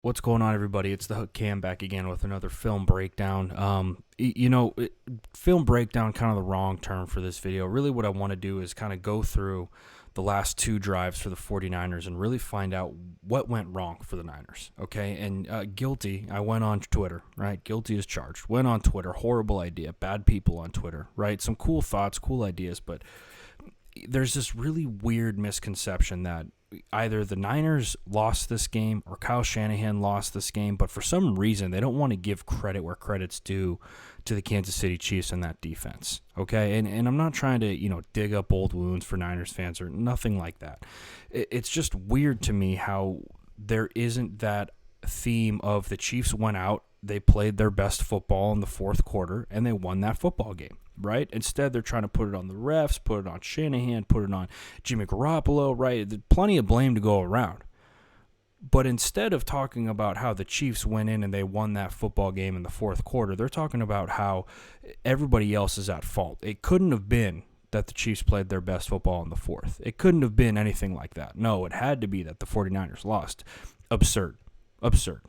What's going on, everybody? It's the Hook Cam back again with another film breakdown. Film breakdown, kind of the wrong term for this video. Really, what I want to do is kind of go through the last two drives for the 49ers and really find out what went wrong for the Niners, okay? And guilty, I went on Twitter, right? Guilty as charged. Went on Twitter, horrible idea, bad people on Twitter, right? Some cool thoughts, cool ideas, but there's this really weird misconception that either the Niners lost this game or Kyle Shanahan lost this game, but for some reason they don't want to give credit where credit's due to the Kansas City Chiefs and that defense. Okay, and I'm not trying to dig up old wounds for Niners fans or nothing like that. It's just weird to me how there isn't that theme of the Chiefs went out, they played their best football in the fourth quarter, and they won that football game, right? Instead, they're trying to put it on the refs, put it on Shanahan, put it on Jimmy Garoppolo, right? There's plenty of blame to go around. But instead of talking about how the Chiefs went in and they won that football game in the fourth quarter, they're talking about how everybody else is at fault. It couldn't have been that the Chiefs played their best football in the fourth. It couldn't have been anything like that. No, it had to be that the 49ers lost. Absurd.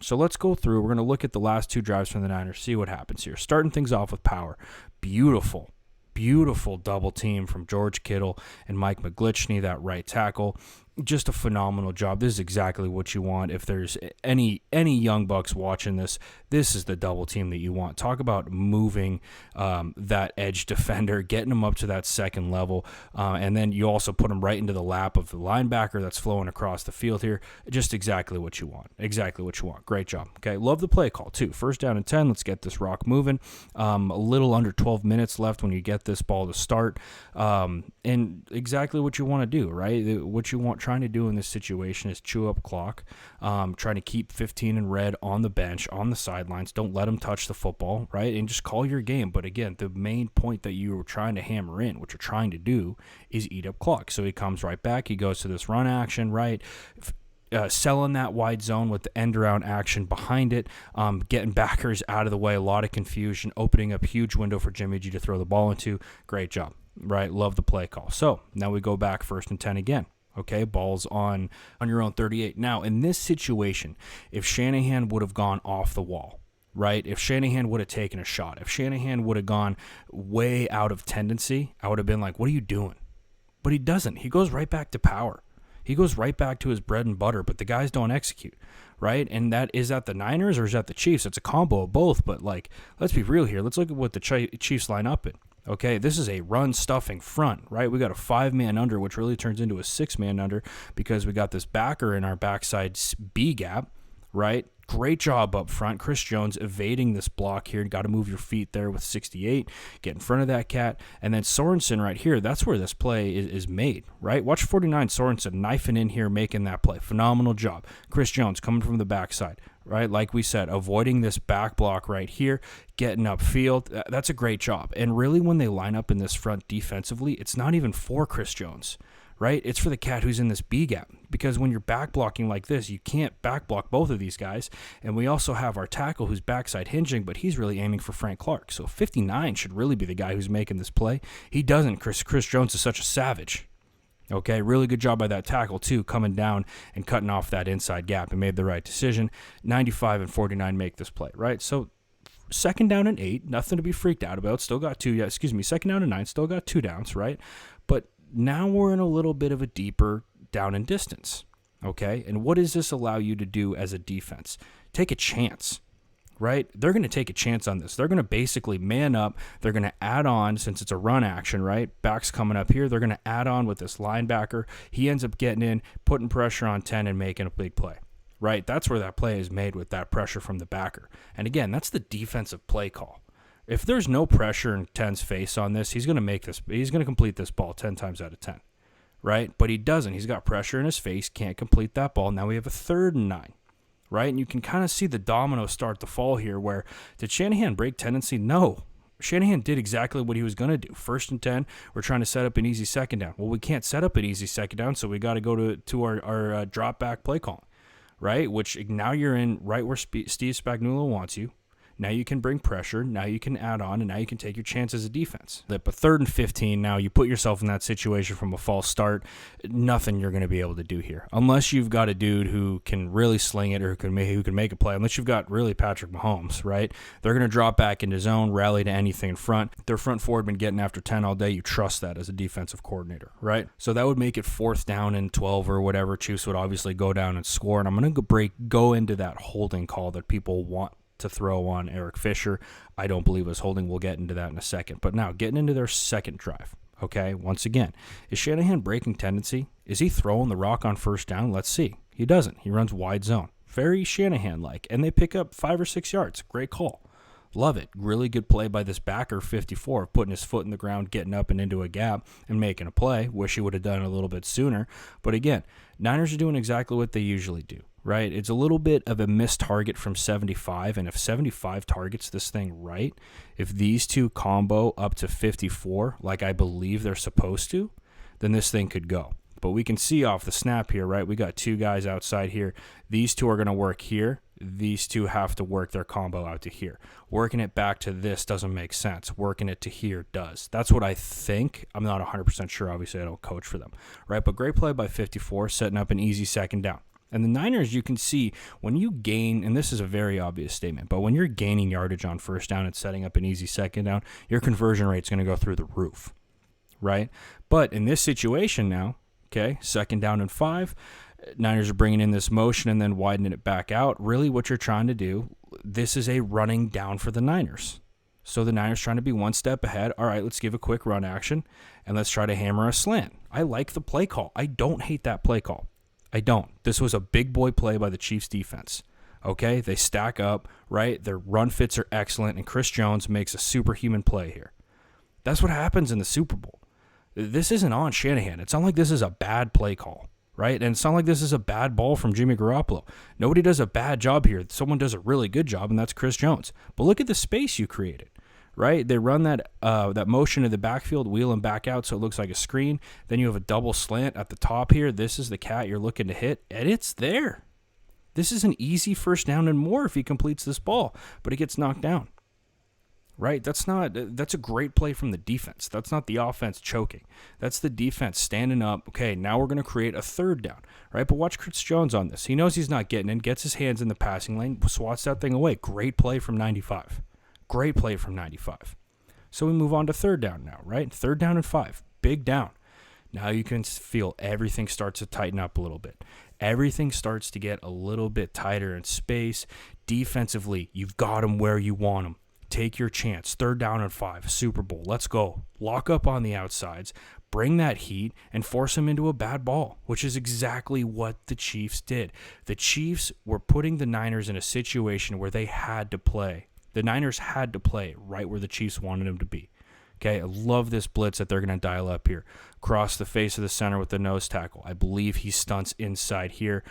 So let's go through. We're going to look at the last two drives from the Niners, see what happens here. Starting things off with power. Beautiful double team from George Kittle and Mike McGlinchey, that right tackle. Just a phenomenal job. This is exactly what you want. If there's any young bucks watching this is the double team that you want. Talk about moving that edge defender, getting him up to that second level, and then you also put him right into the lap of the linebacker that's flowing across the field here. Just exactly what you want. Great job. Okay, love the play call too. First down and 10. Let's get this rock moving. A little under 12 minutes left when you get this ball to start, and exactly what you want to do, right? What you want trying to do in this situation is chew up clock, trying to keep 15 and red on the bench, on the sidelines. Don't let them touch the football, right? And just call your game. But again, the main point that you were trying to hammer in, what you're trying to do, is eat up clock. So he comes right back. He goes to this run action, right? Selling that wide zone with the end around action behind it, getting backers out of the way, a lot of confusion, opening up huge window for Jimmy G to throw the ball into. Great job, right? Love the play call. So now we go back 1st and 10 again. Okay, ball's on your own 38. Now, in this situation, if Shanahan would have gone off the wall, right? If Shanahan would have taken a shot, if Shanahan would have gone way out of tendency, I would have been like, what are you doing? But he doesn't. He goes right back to power. He goes right back to his bread and butter, but the guys don't execute, right? And is that the Niners or is that the Chiefs? It's a combo of both, but let's be real here. Let's look at what the Chiefs line up in. Okay, this is a run-stuffing front, right? We got a 5-man under, which really turns into a 6-man under because we got this backer in our backside B gap, right? Great job up front. Chris Jones evading this block here. Got to move your feet there with 68. Get in front of that cat. And then Sorensen right here, that's where this play is made, right? Watch 49 Sorensen knifing in here, making that play. Phenomenal job. Chris Jones coming from the backside, right? Like we said, avoiding this back block right here, getting upfield. That's a great job. And really when they line up in this front defensively, it's not even for Chris Jones, right? It's for the cat who's in this B gap, because when you're back blocking like this, you can't back block both of these guys. And we also have our tackle who's backside hinging, but he's really aiming for Frank Clark. So 59 should really be the guy who's making this play. He doesn't. Chris Jones is such a savage. Okay, really good job by that tackle too, coming down and cutting off that inside gap and made the right decision. 95 and 49 make this play, right? So 2nd down and 8, nothing to be freaked out about. Still got 2nd down and 9, still got 2 downs, right? But now we're in a little bit of a deeper down and distance, okay? And what does this allow you to do as a defense? Take a chance, right? They're going to take a chance on this. They're going to basically man up. They're going to add on, since it's a run action, right? Back's coming up here. They're going to add on with this linebacker. He ends up getting in, putting pressure on 10 and making a big play, right? That's where that play is made, with that pressure from the backer. And again, that's the defensive play call. If there's no pressure in 10's face on this, he's going to complete this ball 10 times out of 10, right? But he doesn't. He's got pressure in his face, can't complete that ball. Now we have a 3rd and 9, right? And you can kind of see the dominoes start to fall here, where did Shanahan break tendency? No. Shanahan did exactly what he was going to do. 1st and 10, we're trying to set up an easy 2nd down. Well, we can't set up an easy 2nd down, so we got to go to our drop back play call, right? Which now you're in right where Steve Spagnuolo wants you. Now you can bring pressure. Now you can add on, and now you can take your chances of defense. But 3rd and 15, now you put yourself in that situation from a false start. Nothing you're going to be able to do here. Unless you've got a dude who can really sling it or who can make a play. Unless you've got really Patrick Mahomes, right? They're going to drop back into zone, rally to anything in front. Their front four had been getting after 10 all day. You trust that as a defensive coordinator, right? So that would make it 4th down and 12 or whatever. Chiefs would obviously go down and score. And I'm going to go into that holding call that people want to throw on Eric Fisher. I don't believe it was holding. We'll get into that in a second. But now, getting into their second drive, okay? Once again, is Shanahan breaking tendency? Is he throwing the rock on 1st down? Let's see. He doesn't. He runs wide zone. Very Shanahan-like. And they pick up 5 or 6 yards. Great call. Love it. Really good play by this backer, 54, putting his foot in the ground, getting up and into a gap and making a play. Wish he would have done it a little bit sooner. But again, Niners are doing exactly what they usually do, right? It's a little bit of a missed target from 75, and if 75 targets this thing right, if these two combo up to 54, like I believe they're supposed to, then this thing could go. But we can see off the snap here, right? We got 2 guys outside here. These 2 are going to work here. These 2 have to work their combo out to here. Working it back to this doesn't make sense. Working it to here does. That's what I think. I'm not 100% sure. Obviously, I don't coach for them, right? But great play by 54, setting up an easy 2nd down. And the Niners, you can see when you gain, and this is a very obvious statement, but when you're gaining yardage on 1st down and setting up an easy 2nd down, your conversion rate's going to go through the roof, right? But in this situation now, okay, 2nd down and 5, Niners are bringing in this motion and then widening it back out. Really what you're trying to do, this is a running down for the Niners. So the Niners trying to be 1 step ahead. All right, let's give a quick run action, and let's try to hammer a slant. I like the play call. I don't hate that play call. I don't. This was a big boy play by the Chiefs defense. Okay, they stack up, right? Their run fits are excellent, and Chris Jones makes a superhuman play here. That's what happens in the Super Bowl. This isn't on Shanahan. It's not like this is a bad play call, right? And it's not like this is a bad ball from Jimmy Garoppolo. Nobody does a bad job here. Someone does a really good job, and that's Chris Jones. But look at the space you created, right? They run that motion in the backfield, wheel him back out so it looks like a screen. Then you have a double slant at the top here. This is the cat you're looking to hit, and it's there. This is an easy 1st down and more if he completes this ball, but it gets knocked down. Right? That's a great play from the defense. That's not the offense choking. That's the defense standing up. Okay, now we're going to create a 3rd down, right? But watch Chris Jones on this. He knows he's not getting in, gets his hands in the passing lane, swats that thing away. Great play from 95. Great play from 95. So we move on to 3rd down now, right? 3rd down and 5. Big down. Now you can feel everything starts to tighten up a little bit. Everything starts to get a little bit tighter in space. Defensively, you've got them where you want them. Take your chance. 3rd down and 5. Super Bowl. Let's go. Lock up on the outsides. Bring that heat and force them into a bad ball, which is exactly what the Chiefs did. The Chiefs were putting the Niners in a situation where they had to play. The Niners had to play right where the Chiefs wanted them to be. Okay, I love this blitz that they're going to dial up here. Cross the face of the center with the nose tackle. I believe he stunts inside here.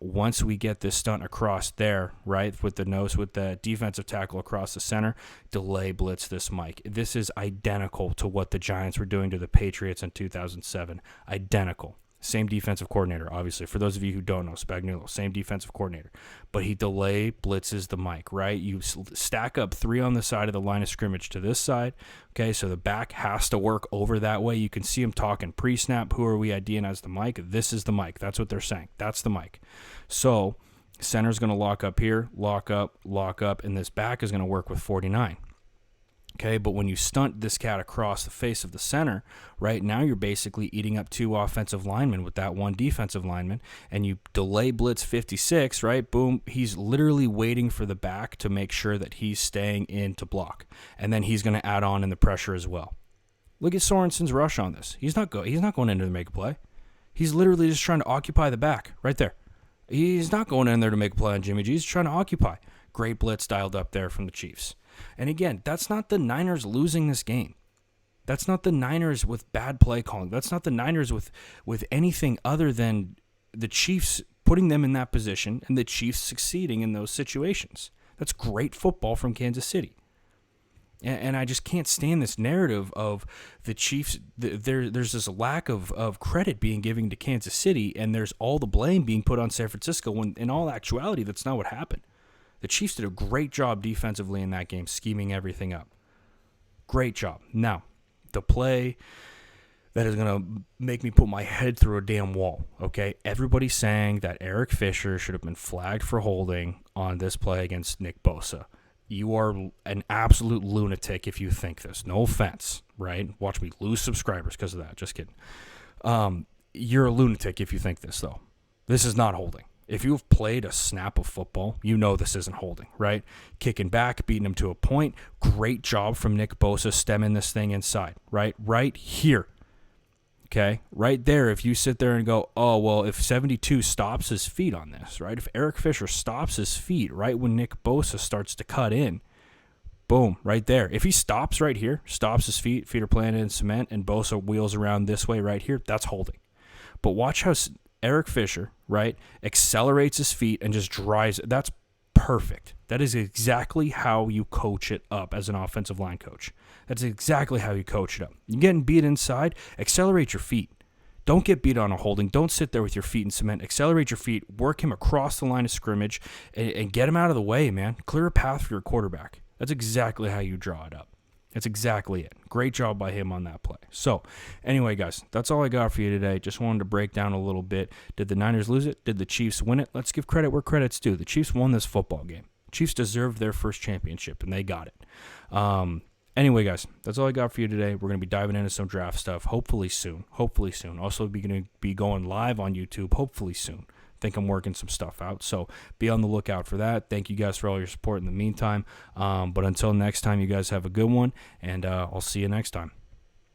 Once we get this stunt across there, right, with the defensive tackle across the center, delay blitz this Mike. This is identical to what the Giants were doing to the Patriots in 2007. Identical. Same defensive coordinator, obviously. For those of you who don't know, Spagnuolo, same defensive coordinator. But he delay blitzes the Mike, right? You stack up 3 on the side of the line of scrimmage to this side. Okay, so the back has to work over that way. You can see him talking pre-snap. Who are we IDing as the Mike? This is the Mike. That's what they're saying. That's the Mike. So center's going to lock up here, lock up, and this back is going to work with 49. Okay, but when you stunt this cat across the face of the center, right, now you're basically eating up 2 offensive linemen with that 1 defensive lineman, and you delay blitz 56, right, boom, he's literally waiting for the back to make sure that he's staying in to block, and then he's going to add on in the pressure as well. Look at Sorensen's rush on this. He's not going in there to make a play. He's literally just trying to occupy the back right there. He's not going in there to make a play on Jimmy G. He's trying to occupy. Great blitz dialed up there from the Chiefs. And again, that's not the Niners losing this game. That's not the Niners with bad play calling. That's not the Niners with anything other than the Chiefs putting them in that position and the Chiefs succeeding in those situations. That's great football from Kansas City. And I just can't stand this narrative of the Chiefs. There's this lack of credit being given to Kansas City, and there's all the blame being put on San Francisco when in all actuality, that's not what happened. The Chiefs did a great job defensively in that game, scheming everything up. Great job. Now, the play that is going to make me put my head through a damn wall, okay? Everybody's saying that Eric Fisher should have been flagged for holding on this play against Nick Bosa. You are an absolute lunatic if you think this. No offense, right? Watch me lose subscribers because of that. Just kidding. You're a lunatic if you think this, though. This is not holding. If you've played a snap of football, you know this isn't holding, right? Kicking back, beating him to a point. Great job from Nick Bosa stemming this thing inside, right? Right here. Okay? Right there, if you sit there and go, oh, well, if 72 stops his feet on this, right? If Eric Fisher stops his feet right when Nick Bosa starts to cut in, boom, right there. If he stops right here, stops his feet are planted in cement, and Bosa wheels around this way right here, that's holding. But watch how Eric Fisher, right, accelerates his feet and just drives it. That's perfect. That is exactly how you coach it up as an offensive line coach. That's exactly how you coach it up. You're getting beat inside, accelerate your feet. Don't get beat on a holding. Don't sit there with your feet in cement. Accelerate your feet. Work him across the line of scrimmage and get him out of the way, man. Clear a path for your quarterback. That's exactly how you draw it up. That's exactly it. Great job by him on that play. So, anyway, guys, that's all I got for you today. Just wanted to break down a little bit. Did the Niners lose it? Did the Chiefs win it? Let's give credit where credit's due. The Chiefs won this football game. Chiefs deserved their first championship, and they got it. Anyway, guys, that's all I got for you today. We're going to be diving into some draft stuff, hopefully soon. Also, going to be going live on YouTube, hopefully soon. Think I'm working some stuff out, so be on the lookout for that. Thank you guys for all your support in the meantime. But until next time, you guys have a good one, and I'll see you next time.